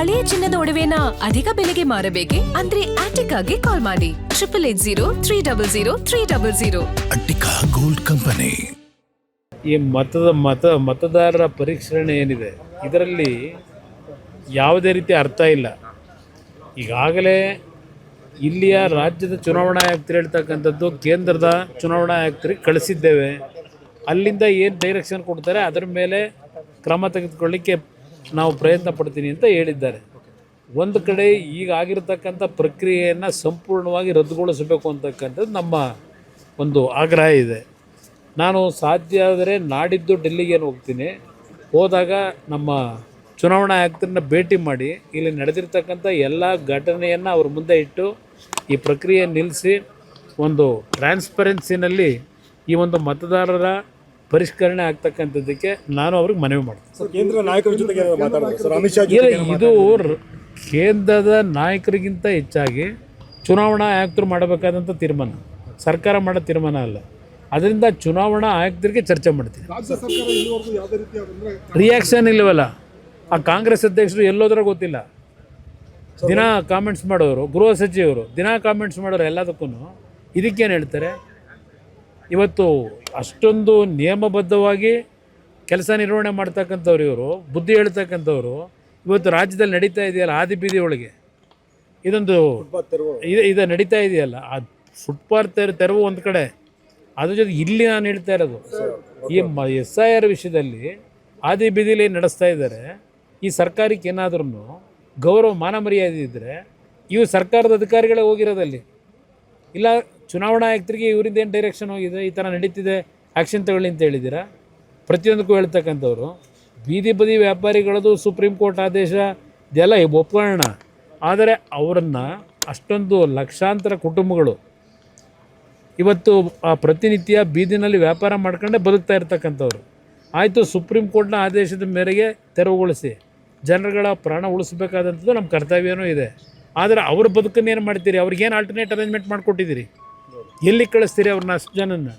ಹಳೆಯ ಚಿನ್ನದ ಒಡವೆನ ಅಧಿಕ ಬೆಲೆಗೆ ಮಾರಬೇಕೆ ಅಂದ್ರೆ ಆಟಿಕಾಗೆ ಕಾಲ್ ಮಾಡಿ 8880 ಅಟ್ಟಿಕಾ ಗೋಲ್ಡ್ ಕಂಪನಿ. ಈ ಮತದಾರರ ಪರಿಷ್ಕರಣೆ ಏನಿದೆ ಇದರಲ್ಲಿ ಯಾವುದೇ ರೀತಿ ಅರ್ಥ ಇಲ್ಲ. ಈಗಾಗಲೇ ಇಲ್ಲಿಯ ರಾಜ್ಯದ ಚುನಾವಣಾ ಆಯುಕ್ತರು ಹೇಳ್ತಕ್ಕಂಥದ್ದು ಕೇಂದ್ರದ ಚುನಾವಣಾ ಆಯುಕ್ತರಿಗೆ ಕಳಿಸಿದ್ದೇವೆ, ಅಲ್ಲಿಂದ ಏನು ಡೈರೆಕ್ಷನ್ ಕೊಡ್ತಾರೆ ಅದರ ಮೇಲೆ ಕ್ರಮ ತೆಗೆದುಕೊಳ್ಳಿಕ್ಕೆ ನಾವು ಪ್ರಯತ್ನ ಪಡ್ತೀನಿ ಅಂತ ಹೇಳಿದ್ದಾರೆ. ಒಂದು ಕಡೆ ಈಗ ಆಗಿರತಕ್ಕಂಥ ಪ್ರಕ್ರಿಯೆಯನ್ನು ಸಂಪೂರ್ಣವಾಗಿ ರದ್ದುಗೊಳಿಸಬೇಕು ಅಂತಕ್ಕಂಥದ್ದು ನಮ್ಮ ಒಂದು ಆಗ್ರಹ ಇದೆ. ನಾನು ಸಾಧ್ಯ ಆದರೆ ನಾಡಿದ್ದು ಡೆಲ್ಲಿಗೆ ಹೋಗ್ತೀನಿ. ಹೋದಾಗ ನಮ್ಮ ಚುನಾವಣಾ ಆಯುಕ್ತರನ್ನ ಭೇಟಿ ಮಾಡಿ ಇಲ್ಲಿ ನಡೆದಿರ್ತಕ್ಕಂಥ ಎಲ್ಲ ಘಟನೆಯನ್ನು ಅವ್ರ ಮುಂದೆ ಇಟ್ಟು ಈ ಪ್ರಕ್ರಿಯೆ ನಿಲ್ಲಿಸಿ ಒಂದು ಟ್ರಾನ್ಸ್ಪರೆನ್ಸಿನಲ್ಲಿ ಈ ಒಂದು ಮತದಾರರ ಪರಿಷ್ಕರಣೆ ಆಗ್ತಕ್ಕಂಥದ್ದಕ್ಕೆ ನಾನು ಅವ್ರಿಗೆ ಮನವಿ ಮಾಡ್ತೀನಿ. ಕೇಂದ್ರ ನಾಯಕರ ಜೊತೆಗೆ ಅಮಿತ್ ಶಾ ಇದು ಕೇಂದ್ರದ ನಾಯಕರಿಗಿಂತ ಹೆಚ್ಚಾಗಿ ಚುನಾವಣಾ ಆಯುಕ್ತರು ಮಾಡಬೇಕಾದಂಥ ತೀರ್ಮಾನ, ಸರ್ಕಾರ ಮಾಡೋ ತೀರ್ಮಾನ ಅಲ್ಲ. ಅದರಿಂದ ಚುನಾವಣಾ ಆಯುಕ್ತರಿಗೆ ಚರ್ಚೆ ಮಾಡ್ತೀನಿ. ರಿಯಾಕ್ಷನ್ ಇಲ್ಲವಲ್ಲ, ಆ ಕಾಂಗ್ರೆಸ್ ಅಧ್ಯಕ್ಷರು ಎಲ್ಲೋದ್ರೂ ಗೊತ್ತಿಲ್ಲ, ದಿನ ಕಾಮೆಂಟ್ಸ್ ಮಾಡೋರು, ಗೃಹ ಸಚಿವರು ದಿನ ಕಾಮೆಂಟ್ಸ್ ಮಾಡೋರು ಎಲ್ಲದಕ್ಕೂ ಇದಕ್ಕೇನು ಹೇಳ್ತಾರೆ? ಇವತ್ತು ಅಷ್ಟೊಂದು ನಿಯಮಬದ್ಧವಾಗಿ ಕೆಲಸ ನಿರ್ವಹಣೆ ಮಾಡ್ತಕ್ಕಂಥವ್ರು, ಇವರು ಬುದ್ಧಿ ಹೇಳ್ತಕ್ಕಂಥವ್ರು ಇವತ್ತು ರಾಜ್ಯದಲ್ಲಿ ನಡೀತಾ ಇದೆಯಲ್ಲ ಆದಿ ಬೀದಿ ಒಳಗೆ ಇದೊಂದು ಇದು ನಡೀತಾ ಇದೆಯಲ್ಲ, ಆ ಫುಟ್ಪಾತ್ ತೆರವು ಒಂದು ಕಡೆ, ಅದ್ರ ಜೊತೆ ಇಲ್ಲಿ ನಾನು ಹೇಳ್ತಾ ಇರೋದು ಈ SIR ವಿಷಯದಲ್ಲಿ ಆದಿ ಬೀದಿಲಿ ನಡೆಸ್ತಾ ಇದ್ದಾರೆ. ಈ ಸರ್ಕಾರಕ್ಕೆ ಏನಾದ್ರೂ ಗೌರವ ಮಾನ ಮರ್ಯಾದೆ ಇದ್ದರೆ ಇವು ಸರ್ಕಾರದ ಅಧಿಕಾರಿಗಳೇ ಹೋಗಿರೋದಲ್ಲಿ, ಇಲ್ಲ ಚುನಾವಣಾ ಆಯುಕ್ತರಿಗೆ ಇವರಿಂದ ಏನು ಡೈರೆಕ್ಷನ್ ಹೋಗಿದೆ, ಈ ಥರ ನಡೀತಿದೆ ಆ್ಯಕ್ಷನ್ ತಗೊಳ್ಳಿ ಅಂತ ಹೇಳಿದ್ದೀರಾ? ಪ್ರತಿಯೊಂದಕ್ಕೂ ಹೇಳ್ತಕ್ಕಂಥವ್ರು ಬೀದಿ ಬದಿ ವ್ಯಾಪಾರಿಗಳದು ಸುಪ್ರೀಂ ಕೋರ್ಟ್ ಆದೇಶ ಇದೆಲ್ಲ ಒಪ್ಕೊಳ್ಳೋಣ, ಆದರೆ ಅವರನ್ನು ಅಷ್ಟೊಂದು ಲಕ್ಷಾಂತರ ಕುಟುಂಬಗಳು ಇವತ್ತು ಪ್ರತಿನಿತ್ಯ ಬೀದಿನಲ್ಲಿ ವ್ಯಾಪಾರ ಮಾಡ್ಕೊಂಡೇ ಬದುಕ್ತಾ ಇರ್ತಕ್ಕಂಥವ್ರು. ಆಯಿತು, ಸುಪ್ರೀಂ ಕೋರ್ಟ್ನ ಆದೇಶದ ಮೇರೆಗೆ ತೆರವುಗೊಳಿಸಿ ಜನರುಗಳ ಪ್ರಾಣ ಉಳಿಸ್ಬೇಕಾದಂಥದ್ದು ನಮ್ಮ ಕರ್ತವ್ಯನೂ ಇದೆ. ಆದರೆ ಅವ್ರ ಬದುಕನ್ನು ಏನು ಮಾಡ್ತೀರಿ? ಅವ್ರಿಗೇನು ಆಲ್ಟರ್ನೇಟ್ ಅರೇಂಜ್ಮೆಂಟ್ ಮಾಡಿಕೊಟ್ಟಿದ್ದೀರಿ? ಎಲ್ಲಿ ಕಳಿಸ್ತೀರಿ ಅವ್ರನ್ನ? ಅಷ್ಟು ಜನನ್ನು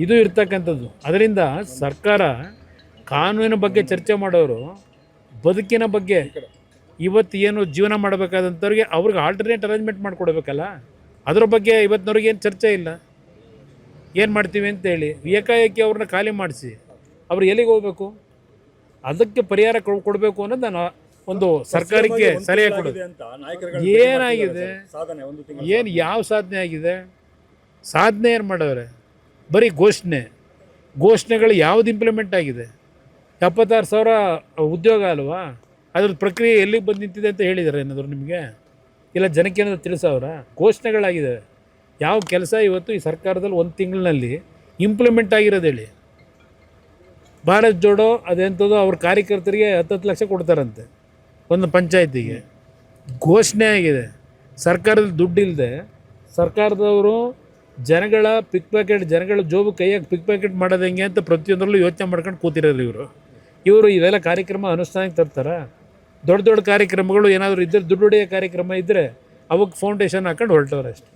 ಇದು ಇರ್ತಕ್ಕಂಥದ್ದು. ಅದರಿಂದ ಸರ್ಕಾರ ಕಾನೂನಿನ ಬಗ್ಗೆ ಚರ್ಚೆ ಮಾಡೋರು ಬದುಕಿನ ಬಗ್ಗೆ ಇವತ್ತು ಏನು ಜೀವನ ಮಾಡಬೇಕಾದಂಥವ್ರಿಗೆ ಅವ್ರಿಗೆ ಆಲ್ಟರ್ನೇಟ್ ಅರೇಂಜ್ಮೆಂಟ್ ಮಾಡಿಕೊಡ್ಬೇಕಲ್ಲ, ಅದ್ರ ಬಗ್ಗೆ ಇವತ್ತಿನವ್ರಿಗೆ ಏನು ಚರ್ಚೆ ಇಲ್ಲ. ಏನು ಮಾಡ್ತೀವಿ ಅಂತೇಳಿ ಏಕಾಏಕಿ ಅವ್ರನ್ನ ಖಾಲಿ ಮಾಡಿಸಿ ಅವ್ರು ಎಲ್ಲಿಗೆ ಹೋಗಬೇಕು? ಅದಕ್ಕೆ ಪರಿಹಾರ ಕೊಡಬೇಕು ಅನ್ನೋದು ನಾನು ಒಂದು ಸರ್ಕಾರಕ್ಕೆ ಸಲಹೆ ಕೊಡೋದು. ಏನಾಗಿದೆ? ಏನು ಯಾವ ಸಾಧನೆ ಆಗಿದೆ? ಸಾಧನೆ ಏನು ಮಾಡವ್ರೆ? ಬರೀ ಘೋಷಣೆಗಳು ಯಾವುದು ಇಂಪ್ಲಿಮೆಂಟ್ ಆಗಿದೆ? 76,000 ಉದ್ಯೋಗ ಅಲ್ವಾ? ಅದ್ರದ್ದು ಪ್ರಕ್ರಿಯೆ ಎಲ್ಲಿಗೆ ಬಂದು ನಿಂತಿದೆ ಅಂತ ಹೇಳಿದ್ದಾರೆ ಏನಾದರೂ ನಿಮಗೆ? ಇಲ್ಲ ಜನಕ್ಕೆ ಏನಾದರೂ ತಿಳಿಸೋರ? ಘೋಷಣೆಗಳಾಗಿದೆ. ಯಾವ ಕೆಲಸ ಇವತ್ತು ಈ ಸರ್ಕಾರದಲ್ಲಿ ಒಂದು ತಿಂಗಳಿನಲ್ಲಿ ಇಂಪ್ಲಿಮೆಂಟ್ ಆಗಿರೋದು ಹೇಳಿ? ಭಾರತ್ ಜೋಡೋ ಅದೆಂಥದ್ದು ಅವ್ರ ಕಾರ್ಯಕರ್ತರಿಗೆ 10 ಲಕ್ಷ ಕೊಡ್ತಾರಂತೆ ಒಂದು ಪಂಚಾಯತಿಗೆ. ಘೋಷಣೆ ಆಗಿದೆ. ಸರ್ಕಾರದಲ್ಲಿ ದುಡ್ಡಿಲ್ಲದೆ ಸರ್ಕಾರದವರು ಜನಗಳ ಜನಗಳ ಜೋಬು ಕೈಯಾಗಿ ಪಿಕ್ ಪ್ಯಾಕೆಟ್ ಮಾಡೋದು ಹೆಂಗೆ ಅಂತ ಪ್ರತಿಯೊಂದರಲ್ಲೂ ಯೋಚನೆ ಮಾಡ್ಕೊಂಡು ಕೂತಿರೋರು ಇವರು ಇವೆಲ್ಲ ಕಾರ್ಯಕ್ರಮ ಅನುಷ್ಠಾನಕ್ಕೆ ತರ್ತಾರ? ದೊಡ್ಡ ದೊಡ್ಡ ಕಾರ್ಯಕ್ರಮಗಳು ಏನಾದರೂ ಇದ್ದರೆ, ದುಡ್ಡು ಹೊಡೆಯೋ ಕಾರ್ಯಕ್ರಮ ಇದ್ದರೆ ಅವಕ್ಕೆ ಫೌಂಡೇಶನ್ ಹಾಕೊಂಡು ಹೊರಟವ್ರು ಅಷ್ಟೇ.